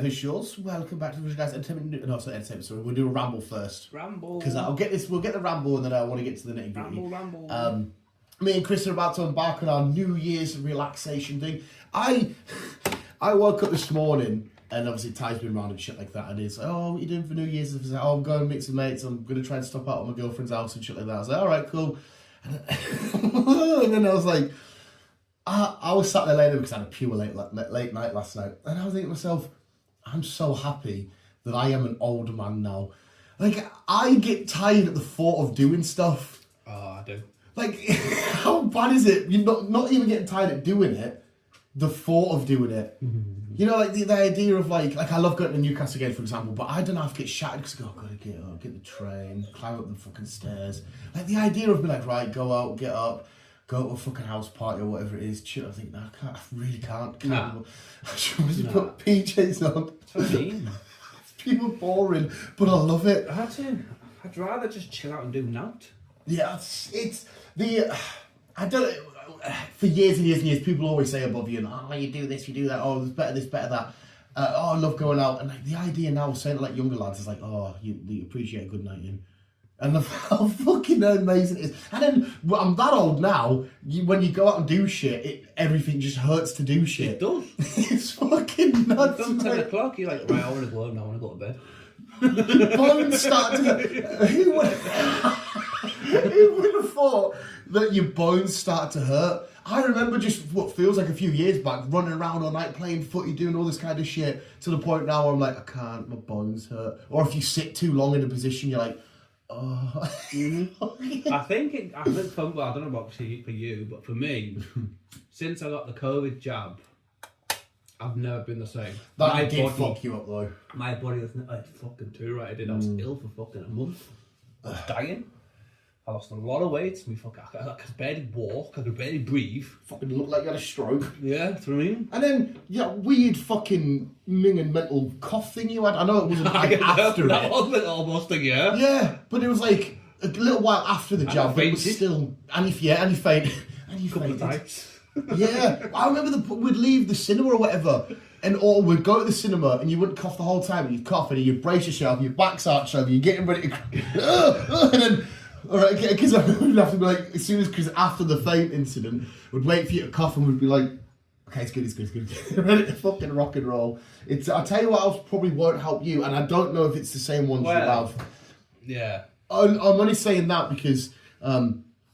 officials, welcome back to the Guyz Entertainment. No, it's not entertainment. Sorry, we'll do a ramble first. Ramble. Because We'll get the ramble, and then I want to get to the nitty gritty. Ramble. Me and Chris are about to embark on our New Year's relaxation thing. I woke up this morning, and obviously Ty's been around and shit like that, and he's like, "Oh, what are you doing for New Year's?" I was like, "Oh, I'm going to meet some mates. I'm going to try and stop out at my girlfriend's house and shit like that." I was like, "All right, cool." And then I was like, I was sat there later because I had a pure late night last night, and I was thinking to myself, I'm so happy that I am an old man now. Like, I get tired at the thought of doing stuff. Oh, I do. Like, how bad is it? You're not even getting tired at doing it, the thought of doing it. You know, like the idea of like I love going to Newcastle again, for example, but I don't have to get shattered because I've got to get up, get the train, climb up the fucking stairs. Like the idea of being like, right, go out, get up, go to a fucking house party or whatever it is, chill. I think, no, I can't, I really can't. Nah. I should just put PJs on. That's what I mean. It's people boring, but I love it. I'd rather just chill out and do nout. Yeah, it's the, I don't, for years and years and years, people always say above you, and oh, you do this, you do that, oh, there's better this, better that. Oh, I love going out. And like the idea now of saying to like younger lads is like, oh, you appreciate a good night in. And how fucking amazing it is. And then, well, I'm that old now, when you go out and do shit, everything just hurts to do shit. It does. It's fucking nuts. It's 10 o'clock, you're like, right, I want to go home now, I want to go to bed. Your bones start to who would have thought that your bones start to hurt? I remember just what feels like a few years back, running around all night playing footy, doing all this kind of shit, to the point now where I'm like, I can't, my bones hurt. Or if you sit too long in a position, you're like, oh. I think for, well, I don't know about for you, but for me, since I got the COVID jab, I've never been the same. That did fuck you up though. My body was fucking too right. I did. I was ill for fucking a month. I was dying. I lost a lot of weight. I could barely walk. I could barely breathe. Fucking looked like you had a stroke. Yeah, that's what I mean. And then, yeah, weird fucking minging mental cough thing you had. I know it wasn't like after that it. was almost a year. Yeah, but it was like a little while after the jab. But it was still, and you fainted. And you fainted. Yeah, I remember we'd leave the cinema or whatever, or we'd go to the cinema and you wouldn't cough the whole time, and you'd cough and you'd brace yourself, your back's arched over, you're getting ready to, and then, alright, because we'd have to be like, as soon as, because after the faint incident, we'd wait for you to cough and we'd be like, okay, it's good, ready to fucking rock and roll. I'll tell you what else probably won't help you, and I don't know if it's the same ones you have. Yeah. I'm only saying that because,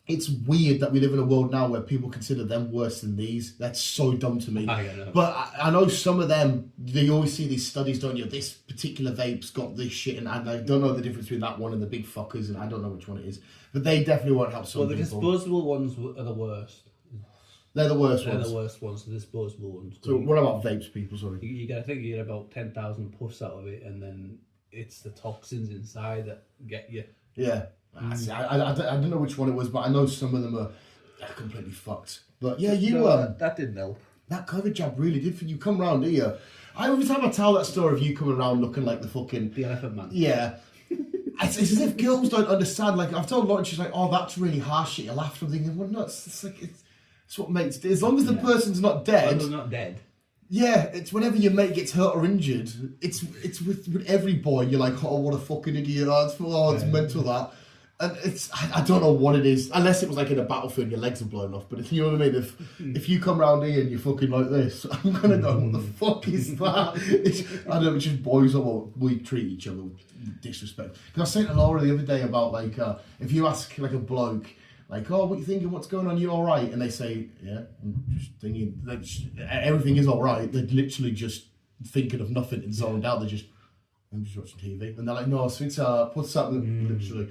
it's weird that we live in a world now where people consider them worse than these. That's so dumb to me. I know. But I know some of them, they always see these studies, don't you? This particular vape's got this shit, and I don't know the difference between that one and the big fuckers, and I don't know which one it is. But they definitely won't help some people. Well, the disposable ones are the worst. They're the worst ones. They're the worst ones, the disposable ones. So what about vapes, people? Sorry. You gotta think you get about 10,000 puffs out of it, and then it's the toxins inside that get you. Yeah. I don't know which one it was, but I know some of them are completely fucked. But yeah, that didn't help. That COVID jab really did for you. Come round here. Every time I tell that story of you coming around looking like the elephant man. Yeah. It's as if girls don't understand. Like, I've told Lauren, she's like, oh, that's really harsh that you laughed. I'm thinking, well, no, it's like, it's what makes it. As long as the person's not dead. Well, not dead. Yeah, it's whenever your mate gets hurt or injured, it's with every boy, you're like, oh, what a fucking idiot. It's mental that. And I don't know what it is, unless it was like in a battlefield, your legs are blown off. But if you know what I mean, if you come round here and you're fucking like this, I'm gonna go, what the fuck is that? I don't know, it's just boys or we treat each other with disrespect. Because I was saying to Laura the other day about like, if you ask like a bloke, like, oh, what you thinking? What's going on? You all right? And they say, yeah, I'm just thinking. Everything is all right. They're literally just thinking of nothing and zoned out. I'm just watching TV, and they're like, no, sweetheart, what's up? Literally,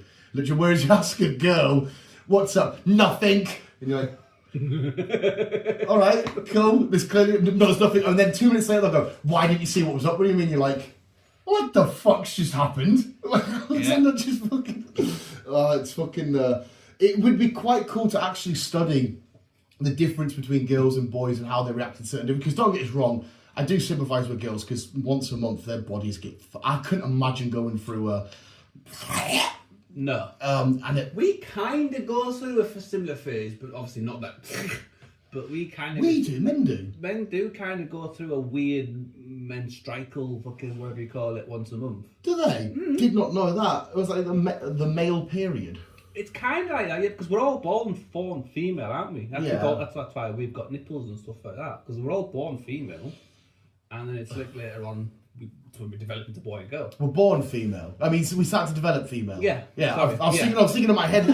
whereas you ask a girl, what's up? Nothing. And you're like, all right, cool. There's nothing. And then 2 minutes later, they'll go, why didn't you see what was up? What do you mean? You're like, what the fuck's just happened? Just fucking. It's fucking. It would be quite cool to actually study the difference between girls and boys and how they react to certain different. Because don't get us wrong, I do sympathise with girls because once a month their bodies get. I couldn't imagine going through a. No. And we kind of go through a similar phase, but obviously not that. but we kind of... Men do. Men do kind of go through a weird menstrual fucking whatever you call it once a month. Do they? Mm-hmm. Did not know that. It was like the male period. It's kind of like that, yeah, because we're all born female, aren't we? That's why we've got nipples and stuff like that, because we're all born female, and then it's like later on when we develop into boy and girl. We're born female. I mean, so we start to develop female. Yeah. Yeah. I was thinking in my head.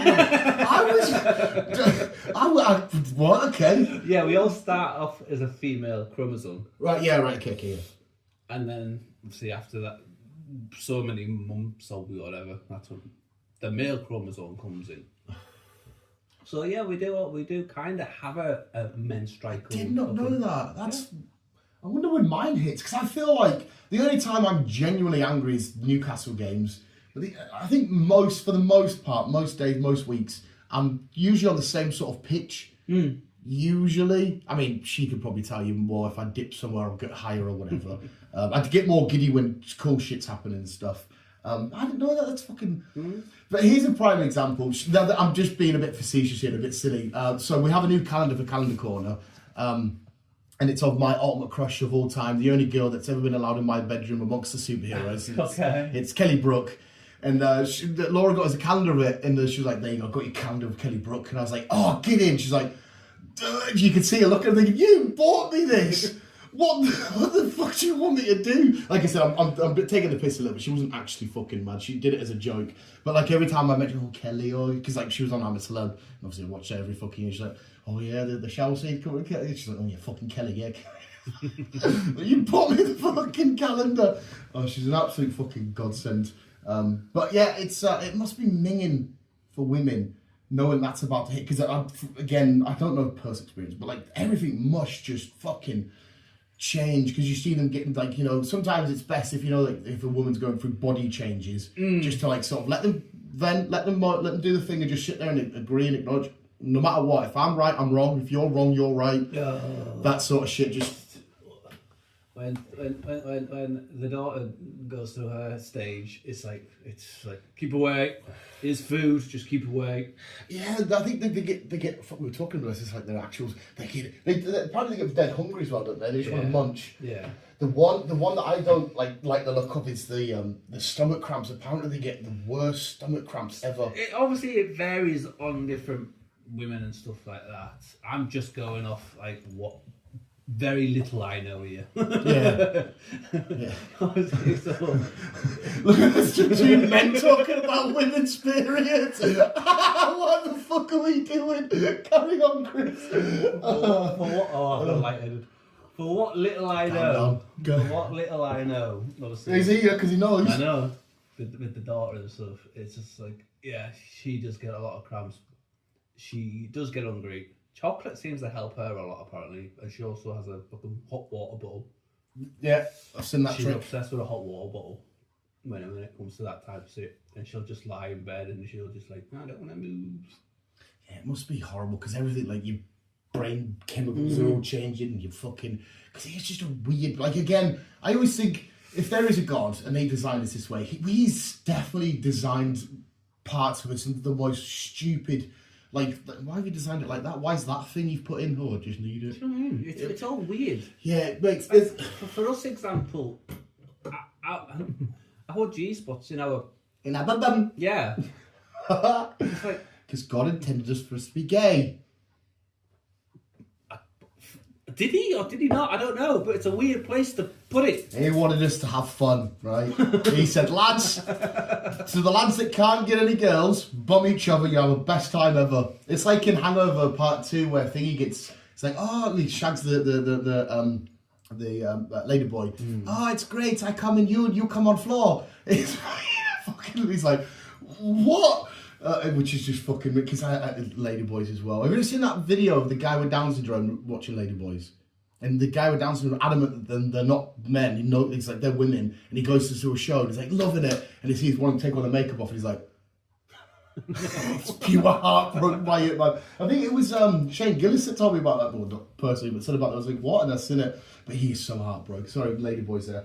What? Okay. Yeah, we all start off as a female chromosome. Right. Yeah. Right. Okay. Yeah. And then see after that, so many months or whatever, that's when the male chromosome comes in. So yeah, we do kind of have a menstrual. Did not know that. That's. Yeah. I wonder when mine hits, because I feel like the only time I'm genuinely angry is Newcastle games. I think for the most part, most days, most weeks, I'm usually on the same sort of pitch. Mm. Usually. I mean, she could probably tell you more if I dip somewhere or get higher or whatever. I'd get more giddy when cool shit's happening and stuff. I didn't know that. That's fucking... Mm. But here's a prime example. I'm just being a bit facetious here, a bit silly. So we have a new calendar for Calendar Corner. And it's of my ultimate crush of all time, the only girl that's ever been allowed in my bedroom amongst the superheroes. It's Kelly Brook. And Laura got us a calendar of it, and she was like, there you go, I got your calendar of Kelly Brook. And I was like, oh, get in. She's like, you could see her looking and thinking, you bought me this. What the fuck do you want me to do? Like I said, I'm taking the piss a little bit. She wasn't actually fucking mad. She did it as a joke. But like every time I mentioned, Kelly, because like she was on I'm a Celeb, and obviously I watched her every fucking year. She's like, oh yeah, the shower scene coming. She's like, oh yeah, fucking Kelly, yeah. You bought me the fucking calendar. Oh, she's an absolute fucking godsend. But yeah, it must be minging for women knowing that's about to hit. Because again, I don't know personal experience, but like everything must just fucking change, because you see them getting like, sometimes it's best if like if a woman's going through body changes, just to like sort of let them do the thing and just sit there and agree and acknowledge, no matter what. If I'm right, I'm wrong. If you're wrong, you're right. That sort of shit. Just when the daughter goes through her stage, it's like keep away. Here's food, just keep away. Yeah, I think they get. We were talking about this. It's like their actuals. They apparently get dead hungry as well, don't they? They just want to munch. Yeah. The one that I don't like the look of is the stomach cramps. Apparently, they get the worst stomach cramps ever. It varies on different women and stuff like that. I'm just going off like what very little I know here. Yeah. Obviously, so. Look at this, two men talking about women's periods. What the fuck are we doing? Carry on, Chris. I feel lightheaded. For what little I know. What little I know. Obviously. He's eager because he knows. I know. With the daughter and stuff, it's just like, yeah, she does get a lot of cramps. She does get hungry. Chocolate seems to help her a lot, apparently, and she also has a fucking hot water bottle. Yeah, I've seen that. She's obsessed with a hot water bottle when it comes to that type of shit, and she'll just lie in bed and she'll just like, I don't want to move. Yeah, it must be horrible because everything, like your brain chemicals are all changing, and you fucking, because it's just a weird. Like again, I always think if there is a God and they designed us this way, he's definitely designed parts of it into the most stupid. Like, why have you designed it like that? Why is that thing you've put in? Oh, I just need it. Do you know what I mean? It's all weird. Yeah, it makes... For us, example, our G-spots in our... In our bum. Yeah. It's like... Because God intended us for us to be gay. Did he or did he not? I don't know, but it's a weird place to put it. He wanted us to have fun, right? He said, lads, to the lads that can't get any girls, bum each other, you have the best time ever. It's like in Hangover Part 2 where Thingy gets, it's like, oh, he shags the lady boy. Oh, it's great, I come in, you come on floor. It's fucking, he's like, what? Which is just fucking, because I Ladyboys as well. Have you ever seen that video of the guy with Down syndrome watching Ladyboys? And the guy with Down syndrome adamant that they're not men. It's like they're women. And he goes to a show and he's like loving it. And he sees one take all the makeup off and he's like, it's pure heartbroken by it, man. I think it was Shane Gillis that told me about that. Well, not personally, but said about it. I was like, what? And I've seen it. But he's so heartbroken. Sorry, Ladyboys there.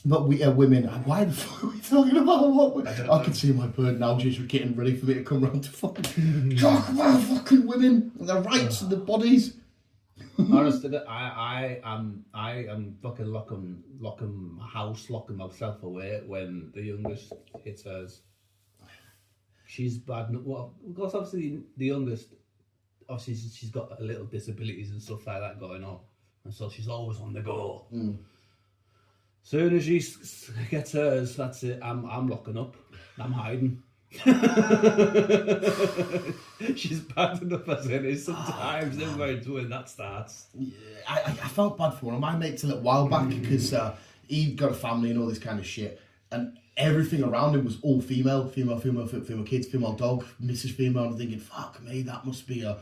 But we women, why the fuck are we talking about what? I can see my bird now just getting ready for me to come round to fucking talk about fucking women and their rights and their bodies. Honestly, I am fucking locking my house, locking myself away when the youngest hits hers. She's bad. Well, because obviously the youngest, obviously she's got a little disabilities and stuff like that going on, and so she's always on the go. Soon as she gets hers, that's it. I'm locking up. I'm hiding. She's bad enough as it is sometimes. When that starts. Yeah, I felt bad for one of my mates a little while back because he'd got a family and all this kind of shit, and everything around him was all female kids, female dog, Mrs. Female. I'm thinking, fuck me, that must be a.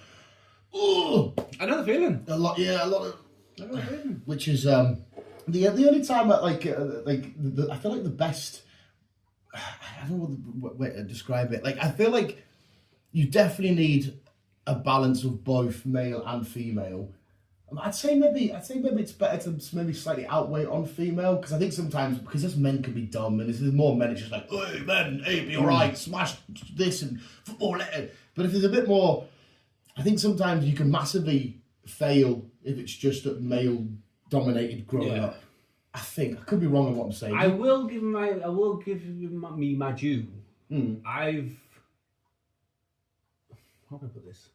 Oh, I know the feeling. A lot of. I know the feeling. Which is the only time that I feel like the best. I don't know what way to describe it. Like, I feel like you definitely need a balance of both male and female. I'd say maybe it's better to maybe slightly outweigh on female, because I think sometimes, because us men can be dumb, and there's more men, it's just like, hey men, hey, be alright, smash this and football it. But if there's a bit more, I think sometimes you can massively fail if it's just a male dominated growing up. I think I could be wrong on what I'm saying. I will give you my due. How can I put this?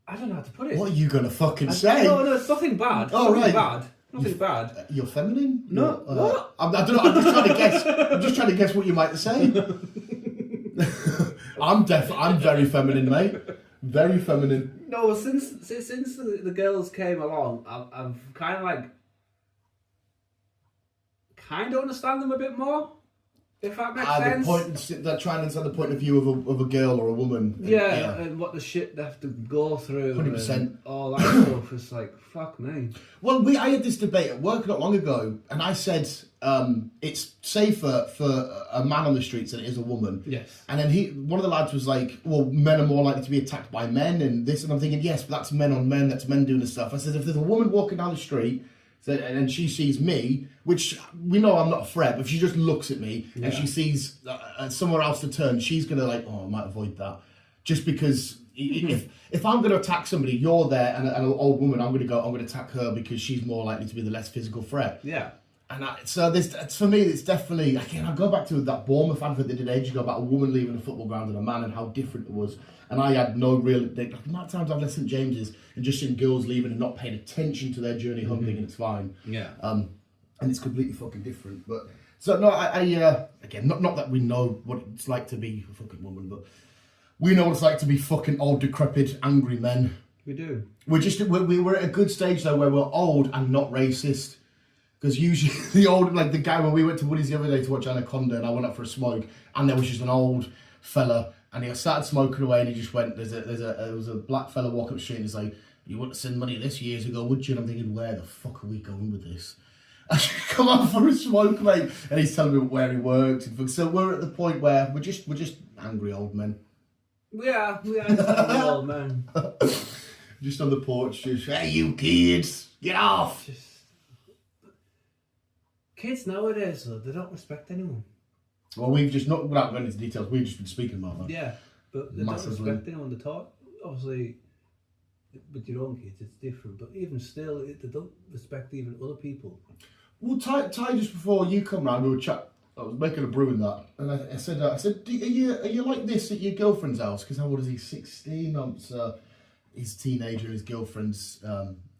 I don't know how to put it. What are you gonna fucking say? No, it's nothing bad. Oh, nothing right. bad. Nothing bad. You're feminine? No. What? I don't know. I'm just trying to guess. I'm just trying to guess what you might say. I'm very feminine, mate. Very feminine. No, since the girls came along, I've kind of understand them a bit more. If that makes sense. They're trying to understand the point of view of a girl or a woman. Yeah, and what the shit they have to go through. 100%. And all that stuff. It's like, fuck me. Well, I had this debate at work not long ago, and I said it's safer for a man on the streets than it is a woman. Yes. And then one of the lads was like, well, men are more likely to be attacked by men and this, and I'm thinking, yes, but that's men on men, that's men doing this stuff. I said, if there's a woman walking down the street, and she sees me, which we know I'm not a threat, but if she just looks at me and she sees somewhere else to turn, she's going to like, oh, I might avoid that. Just because if I'm going to attack somebody, you're there, and an old woman, I'm going to attack her because she's more likely to be the less physical threat. Yeah. And so for me, it's definitely, again, I go back to that Bournemouth advert they did ages ago about a woman leaving a football ground and a man and how different it was. And I had no real, the amount of times I've left St James's and just seen girls leaving and not paying attention to their journey home, thinking it's fine. Yeah. And it's completely fucking different. But so no, again, not that we know what it's like to be a fucking woman, but we know what it's like to be fucking old, decrepit, angry men. We do. We're at a good stage though where we're old and not racist. Because usually the old, like the guy when we went to Woody's the other day to watch Anaconda, and I went up for a smoke, and there was just an old fella, and he started smoking away, and he just went, there was a black fella walking up the street, and he's like, you wouldn't have sent money this years ago, would you? And I'm thinking, where the fuck are we going with this? I should come up for a smoke, mate. And he's telling me where he works. So we're at the point where we're just angry old men. Yeah, we are angry old men. Just on the porch, just, hey, you kids, get off. Kids nowadays, though, they don't respect anyone. Well, we've just, not without going into details, we've just been speaking about that. Yeah, but they don't respect anyone. They talk, obviously, with your own kids, it's different. But even still, they don't respect even other people. Well, Ty, just before you come round, we were chat. I was making a brew in that, and I said, are you like this at your girlfriend's house? Because how old is he? 16. He's a teenager. His girlfriend's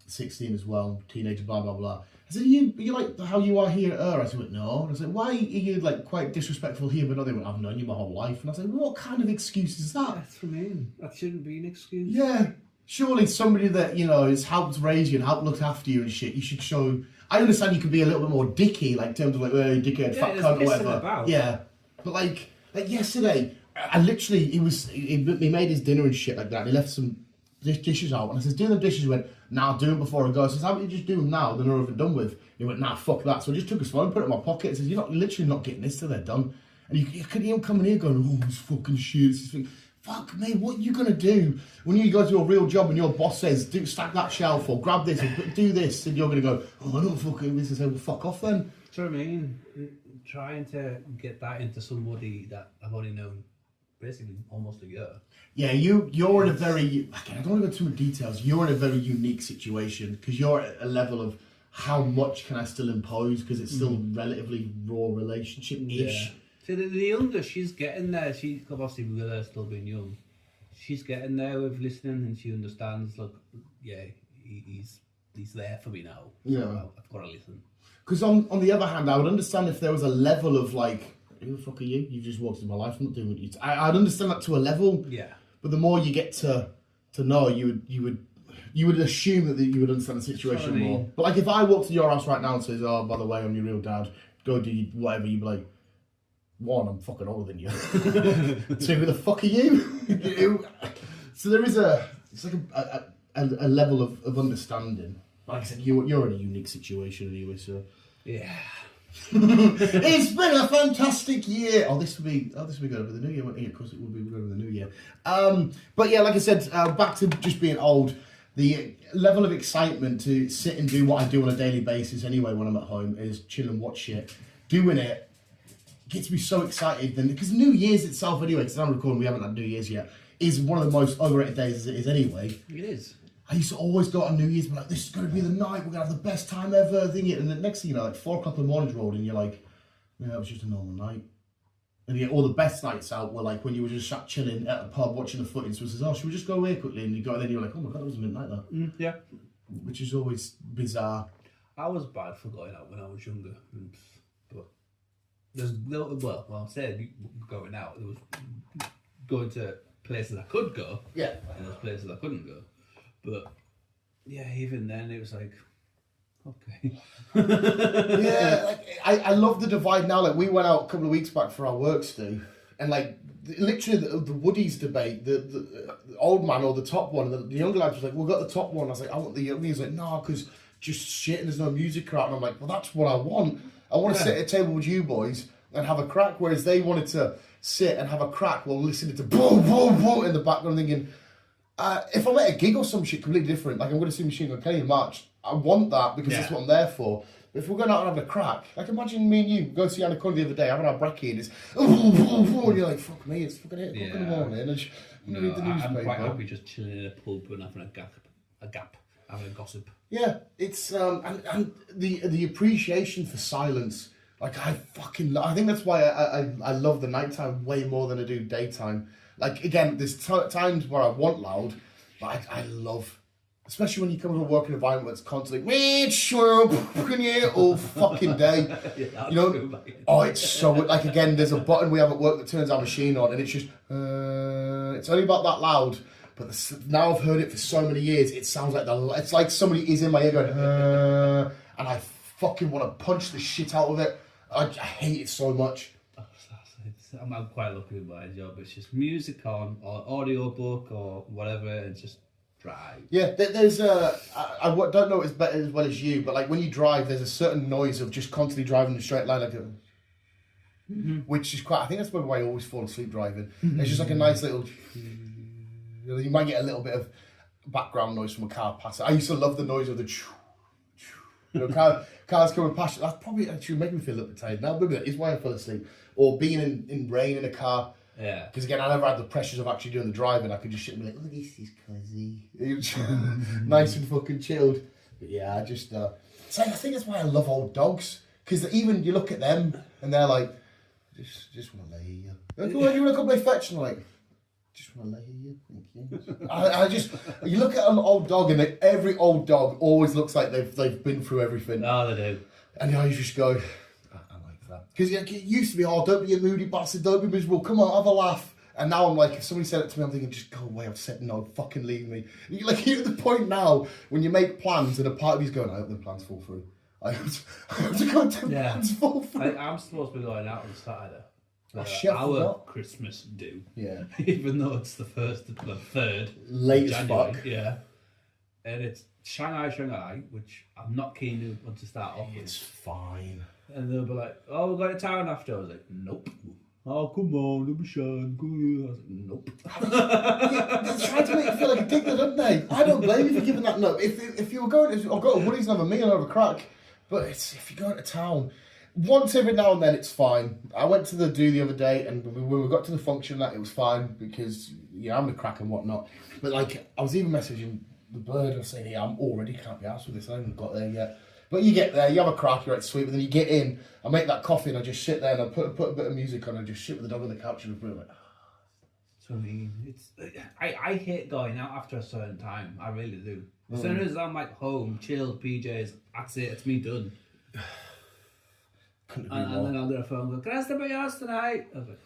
16 as well. Teenager, blah blah blah. I said, are you like how you are here at her? I said, no. And I said, why are you like quite disrespectful here? But no, they went, I've known you my whole life. And I said, what kind of excuse is that? That's for me. That shouldn't be an excuse. Yeah. Surely somebody that, has helped raise you and helped look after you and shit, you should show. I understand you could be a little bit more dicky, like in terms of like, hey, dickhead, fat cunt, or whatever. About. Yeah. But like yesterday, I literally, he made his dinner and shit like that. And he left some dishes out. And I said, do the dishes. He went, nah, do them before I go. I said, how about you just do them now? Then they're over done with. He went, nah, fuck that. So I just took his phone, put it in my pocket. He says, you're literally not getting this till they're done. And you could hear him coming here going, oh, this fucking shit. Fuck me, what are you going to do when you go to a real job and your boss says, stack that shelf or grab this or do this, and you're going to go, oh, I don't fucking this, and say, well, fuck off then. Do you know what I mean? Trying to get that into somebody that I've only known basically almost a year. Yeah, you're in a very, again, I don't want to go too much details, you're in a very unique situation because you're at a level of how much can I still impose because it's still relatively raw relationship-ish. Yeah. So the younger, she's getting there. She obviously with her still being young, she's getting there with listening and she understands, look, yeah, he's there for me now. So Yeah. I've got to listen. Because on the other hand, I would understand if there was a level of like, who the fuck are you? You just walked into my life, I'm not doing what you... I'd understand that to a level. Yeah. But the more you get to know, you would assume that you would understand the situation more. But like if I walked to your house right now and says, oh, by the way, I'm your real dad, go do whatever, you'd be like, one, I'm fucking older than you. Two, who the fuck are you? So there is it's like a level of understanding. Like I said, you're in a unique situation anyway, so... Yeah. It's been a fantastic year. This will be good over the new year, won't it? Of course, it will be good over the new year. But yeah, like I said, back to just being old. The level of excitement to sit and do what I do on a daily basis anyway when I'm at home is chill and watch shit. Doing it gets me so excited then because New Year's itself anyway. Because I'm recording, we haven't had New Year's yet. Is one of the most overrated days as it is anyway. It is. I used to always go on New Year's, be like, this is going to be the night, we're going to have the best time ever, and the next thing you know, like 4 o'clock in the morning's rolled, and you're like, yeah, it was just a normal night. And yet all the best nights out were like when you were just sat chilling at a pub watching the footy, and someone says, oh, should we just go away quickly? And you go, and then you're like, oh my God, it was midnight that. Yeah. Which is always bizarre. I was bad for going out when I was younger, but I'll say going out, there was going to places I could go, Yeah. and there's places I couldn't go. But yeah, even then it was like, okay. Yeah, like I love the divide now. Like we went out a couple of weeks back for our work, Stu, and like literally the Woodies debate, the old man or the top one, and the younger lads was like, "We've got the top one." I was like, "I want the young." He's like, "No, because just shit and there's no music out." And I'm like, "Well, that's what I want. I want to sit at a table with you boys and have a crack." Whereas they wanted to sit and have a crack while listening to boom, boom, boom in the background, thinking. If I'm at a gig or some shit completely different, like I'm going to see Machine Gun Kelly in March, I want that because that's what I'm there for. But if we're going out and having a crack, like imagine me and you go see Anaconda the other day, having our brekkie and it's and you're like, fuck me, it's fucking 8 o'clock in the morning and I'm read the newspaper. I'm quite happy just chilling in a pub and having a gap, having a gossip. Yeah, it's and the appreciation for silence. Like I think that's why I love the nighttime way more than I do daytime. Like, again, there's times where I want loud, but I love, especially when you come to a working environment where it's constantly, all fucking day. Yeah, you know? Oh, it's so, like, again, there's a button we have at work that turns our machine on, and it's just, it's only about that loud, but now I've heard it for so many years, it sounds like it's like somebody is in my ear going, and I fucking want to punch the shit out of it. I hate it so much. I'm quite lucky with my job. It's just music on, or audio book, or whatever, and just drive. Yeah, there's I don't know as well as you, but like when you drive, there's a certain noise of just constantly driving in a straight line, like which is quite. I think that's why I always fall asleep driving. It's just like a nice little. You might get a little bit of background noise from a car passing. I used to love the noise of the. Cars coming past. That's probably actually making me feel a little bit tired now. Maybe that is why I fell asleep. Or being in rain in a car. Yeah. Because again, I never had the pressures of actually doing the driving. I could just sit and be like, oh, this is cosy. Nice and fucking chilled. But yeah, I just... so I think that's why I love old dogs. Because even you look at them and they're like, just want to lay here. Like, oh, do you want to come play fetch? And I'm like, just want to lay here, thank you. I just... You look at an old dog and every old dog always looks like they've been through everything. Oh, they do. And you just go... Because it used to be, oh, don't be a moody bastard, don't be miserable, come on, have a laugh. And now I'm like, if somebody said it to me, I'm thinking, just go away. I've said no, fucking leave me. You're at the point now when you make plans and a part of you's going, I hope the plans fall through. I hope to go to plans fall through. I'm supposed to be going out on Saturday. Our Christmas do. Yeah. Even though it's the 3rd. Late as fuck. Yeah. And it's Shanghai, which I'm not keen to start off with. It's fine. And they'll be like, oh, we're going to town after. I was like, nope. Oh, come on, don't be shy. I was like, nope. They tried to make you feel like a dickhead, don't they? I don't blame you for giving that note. If you were going, I'll go to Woodies and have a meal and have a crack. But if you're going to town, Once every now and then, it's fine. I went to the do the other day, and when we got to the function, that it was fine because I'm the crack and whatnot. But like, I was even messaging the bird and saying, "Yeah, I'm already can't be arsed with this. I haven't got there yet." But you get there, you have a crack, you're at sweet, but then you get in, I make that coffee, and I just sit there and I put a bit of music on, and I just sit with the dog on the couch and I'm like. So I mean, I hate going out after a certain time. I really do. As soon as I'm like home, chilled, PJs, that's it. It's me done. And then I'll get a phone. Go, can I stay at yours tonight? I was like,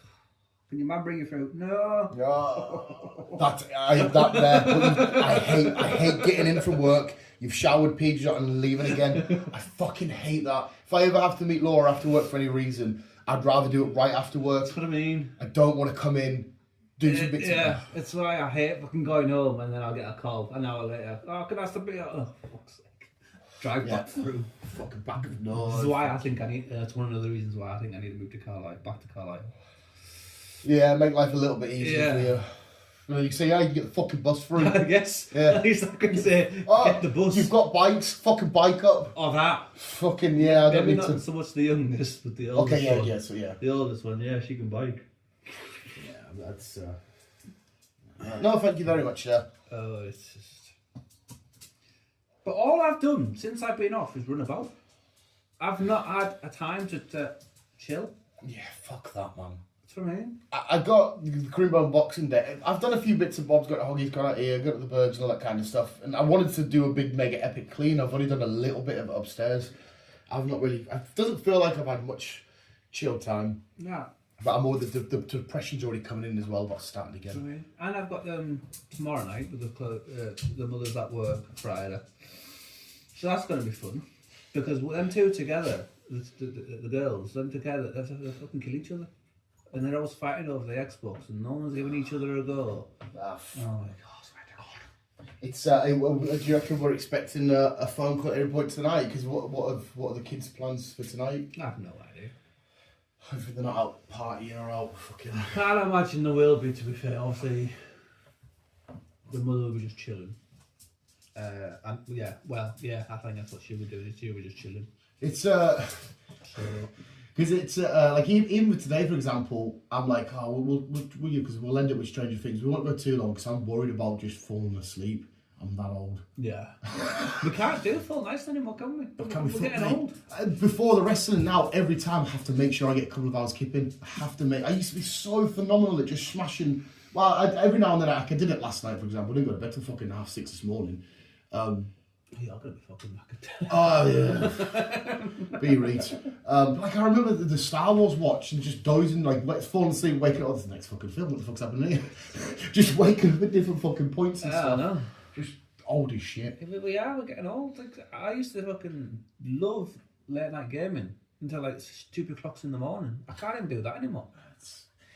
can your mum bring you fruit? No. I have that there. But I hate getting in from work. You've showered, PJs and leaving again. I fucking hate that. If I ever have to meet Laura after work for any reason, I'd rather do it right after work. That's what I mean. I don't want to come in. Do some bits yeah, it's why I hate fucking going home and then I'll get a call an hour later. Oh, can I stop here? Oh, for fuck's sake. Drive back through. Fucking back of nose. This is why I think I need, that's one of the reasons why I think I need to move to Carlisle, back to Carlisle. Yeah, make life a little bit easier for you. Well, you say, yeah, you get the fucking bus through. Yes. Yeah. At least I can say, get the bus. You've got bikes, fucking bike up. Oh, that. Fucking, yeah, I don't Maybe need not to. so much the youngest, but the oldest Okay, one. yeah. The oldest one, yeah, she can bike. Yeah, that's... No, thank you very much, Oh, it's just... But all I've done since I've been off is run about. I've not had a time to chill. Yeah, fuck that, man. That's what I mean. I got the Creambone Boxing Day. I've done a few bits and bobs, got to Hoggies, got out here, got to the birds and all that kind of stuff. And I wanted to do a big mega epic clean. I've only done a little bit of it upstairs. I've not really... It doesn't feel like I've had much chill time. No. But I'm more the depression's already coming in as well, but starting again. And I've got them tomorrow night with the mothers at work Friday. So that's going to be fun. Because them two together, the girls, them together, they fucking kill each other. And they're always fighting over the Xbox and no one's giving each other a go. Oh my God. It's do you reckon we're expecting a phone call at any point tonight? Because what are the kids' plans for tonight? I have no idea. Hopefully they're not out partying or out fucking... I can't imagine there will be, to be fair. Obviously, the mother will be just chilling. And I think that's what she would do. She would be just chilling. It's because it's like even with today, for example, I'm like, oh, we'll end it with Stranger Things. We won't go too long because I'm worried about just falling asleep. I'm that old. Yeah. We can't do full nights anymore, can we? We're getting old. Before the wrestling now, every time I have to make sure I get a couple of hours kipping. I used to be so phenomenal at just smashing. Well, every now and then I did it last night, for example. I didn't go to bed till fucking 6:30 this morning. Yeah, I'm gonna be fucking knackered. Oh yeah. Be reach. Like I remember the Star Wars watch and just dozing, like falling asleep, waking up. Oh, this is the next fucking film. What the fuck's happening here? Just waking up at different fucking points and stuff. I know. Just old as shit. We're getting old. Like, I used to fucking love late night gaming until like stupid clocks in the morning. I can't even do that anymore.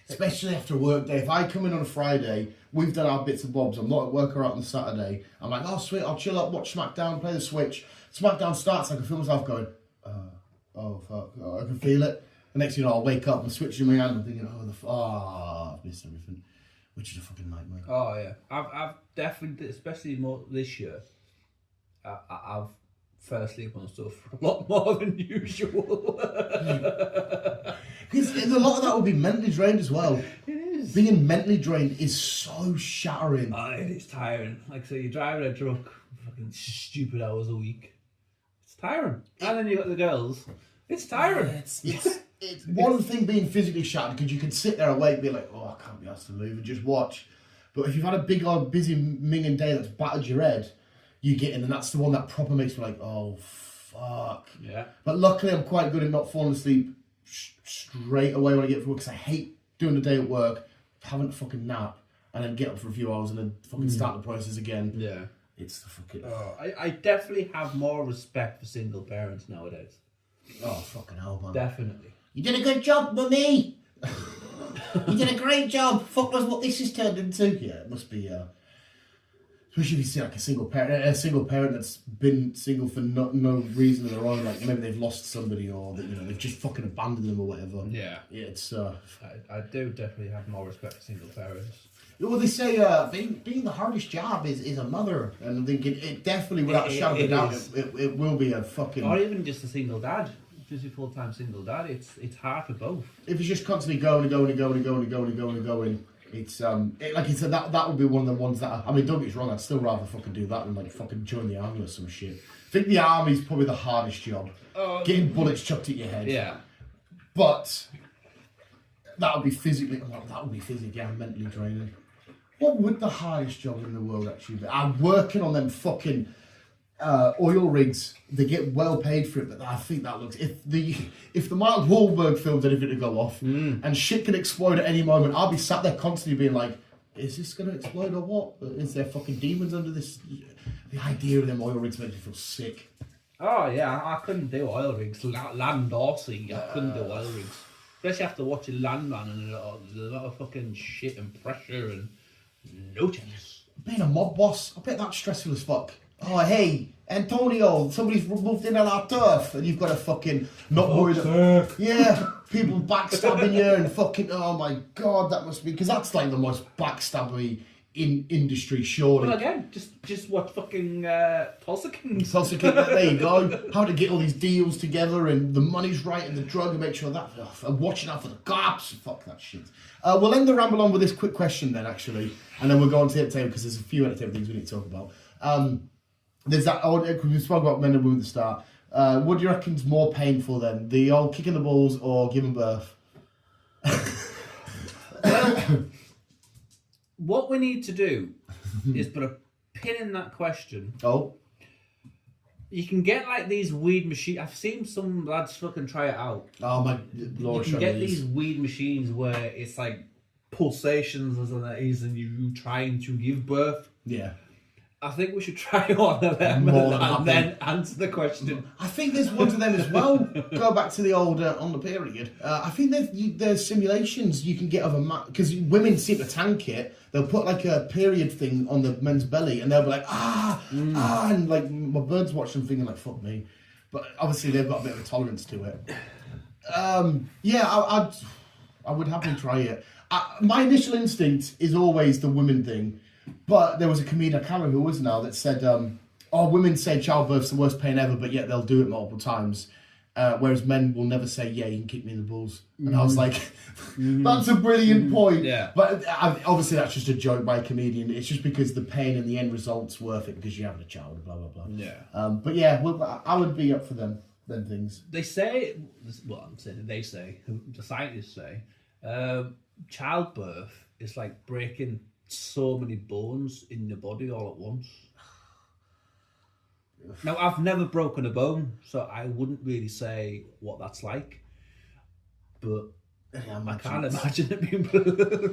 Especially after a work day. If I come in on a Friday, we've done our bits and bobs, I'm not at work or out on the Saturday, I'm like, oh sweet, I'll chill up, watch SmackDown, play the Switch. SmackDown starts, I can feel myself going, oh fuck, I can feel it. The next thing you know, I'll wake up and switch in my hand and thinking, I've missed everything. Which is a fucking nightmare. Oh yeah, I've definitely, especially more this year, I've fell asleep on stuff a lot more than usual. Because a lot of that will be mentally drained as well. It is. Being mentally drained is so shattering. It is tiring. Like, so you're driving a truck fucking stupid hours a week. It's tiring. And then you got the girls. It's tiring. It's one thing being physically shattered because you can sit there awake and be like, oh, I can't be asked to move and just watch. But if you've had a big old busy minging day that's battered your head, you get in and that's the one that proper makes me like, oh, fuck. Yeah. But luckily I'm quite good at not falling asleep straight away when I get from work because I hate doing the day at work, having a fucking nap, and then get up for a few hours and then fucking start the process again. Yeah. It's the fucking... I definitely have more respect for single parents nowadays. Oh, fucking hell, man. Definitely. You did a good job, mummy! You did a great job! Fuck knows what this has turned into. Yeah, it must be... Especially if you see like a single parent that's been single for no reason of their own, like maybe they've lost somebody or that, they've just fucking abandoned them or whatever. Yeah. Yeah, it's I do definitely have more respect for single parents. Well, they say being the hardest job is a mother, and I'm thinking it definitely, without a shadow of a doubt, it will be a fucking... Or even just a single dad. just a full-time single dad, it's hard for both. If it's just constantly going, it's like you said, that would be one of the ones that I mean, don't get me wrong, I'd still rather fucking do that than like fucking join the army or some shit. I think the army's probably the hardest job. Getting bullets chucked at your head. Yeah. But that would be physically and mentally draining. What would the hardest job in the world actually be? I'm working on them fucking oil rigs. They get well paid for it, but I think that looks... If the Mark Wahlberg film's anything to go off, and shit can explode at any moment, I'll be sat there constantly being like, is this going to explode or what? Is there fucking demons under this? The idea of them oil rigs makes me feel sick. Oh yeah, I couldn't do oil rigs, land or sea. I couldn't do oil rigs. Especially after watching Landman and there's a lot of fucking shit and pressure and no chance. Being a mob boss, I bet that's stressful as fuck. Oh hey, Antonio, somebody's moved in on our turf, and you've got to fucking not worry that. Yeah, people backstabbing you and fucking. Oh my god, that must be because that's like the most backstabby in industry, surely. Well, again, just watch fucking Tulsa Kings. Tulsa King, there you go. How to get all these deals together and the money's right and the drug and make sure that. And watching out for the cops. Fuck that shit. We'll end the ramble on with this quick question then, actually, and then we'll go on to the entertainment because there's a few entertainment things we need to talk about. There's that. We spoke about men and women at the start. What do you reckon's more painful then, the old kicking the balls or giving birth? Well, what we need to do is put a pin in that question. Oh. You can get like these weed machines. I've seen some lads fucking try it out. Oh my Lord! You can get these weed machines where it's like pulsations or something that is, and you trying to give birth. Yeah. I think we should try one of them and then answer the question. I think there's one of them as well. Go back to the old on the period. I think there's simulations you can get of a because women seem to tank it. They'll put like a period thing on the men's belly and they'll be like and like my birds watch them thinking like fuck me, but obviously they've got a bit of a tolerance to it. Yeah, I would happily try it. My initial instinct is always the women thing. But there was a comedian, I can't remember who it was now, that said, women say childbirth's the worst pain ever, but yet they'll do it multiple times. Whereas men will never say, yeah, you can kick me in the balls. And I was like, that's a brilliant point. Yeah. But obviously that's just a joke by a comedian. It's just because the pain and the end result's worth it because you're having a child, blah, blah, blah. Yeah. But yeah, I would be up for them things. They say, well, I'm saying they say, the scientists say, childbirth is like breaking so many bones in the body all at once. Now, I've never broken a bone, so I wouldn't really say what that's like. But I can't imagine it being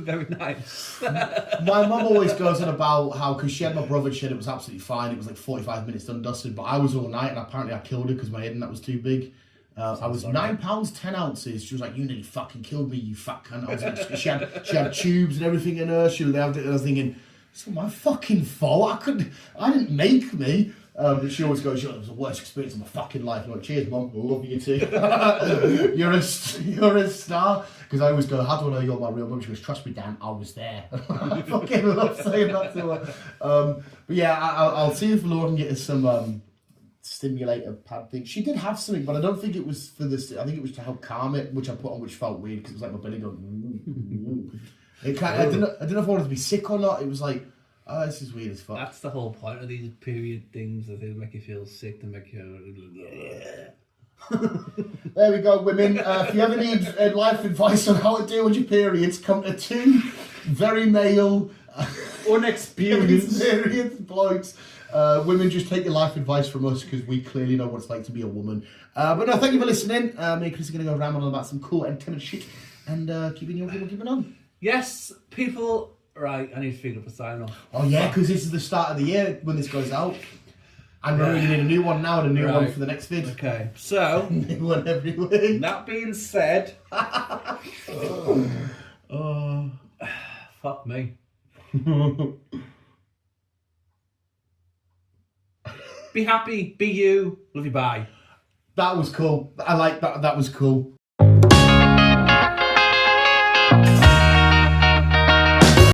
very nice. My mum always goes on about how, because she had my brother, she said it was absolutely fine. It was like 45 minutes done dusted, but I was all night and apparently I killed her because my head and that was too big. I was 9 pounds 10 ounces. She was like, "You nearly fucking killed me, you fat cunt." I was like, she had tubes and everything in her. And I was thinking, it's not my fucking fault. I didn't make me. But she always goes, "It was the worst experience of my fucking life." I'm like, "Cheers, mum. Love you too. you're a star." Because I always go, "How do I know you're my real mum?" She goes, "Trust me, Dan. I was there." I fucking love saying that to her. But yeah, I'll see if Laura can get us some. Stimulator pad thing. She did have something, but I don't think it was for this. I think it was to help calm it, which I put on, which felt weird because it was like my belly going. I didn't know if I wanted to be sick or not. It was like, oh, this is weird as fuck. That's the whole point of these period things, that they make you feel sick, to make you. There we go, women. If you ever need life advice on how to deal with your periods, come to two very male, inexperienced blokes. Women, just take your life advice from us because we clearly know what it's like to be a woman. But no, thank you for listening. Me and Chris are going to go rambling about some cool entertainment shit and keeping on. Yes, people. Right, I need to figure up a sign off. Oh yeah, because this is the start of the year when this goes out. And we're going to need a new one now and a new one for the next vid. Okay, so new one every week. That being said, fuck me. Be happy, be you, love you, bye. That was cool. I like that. That was cool.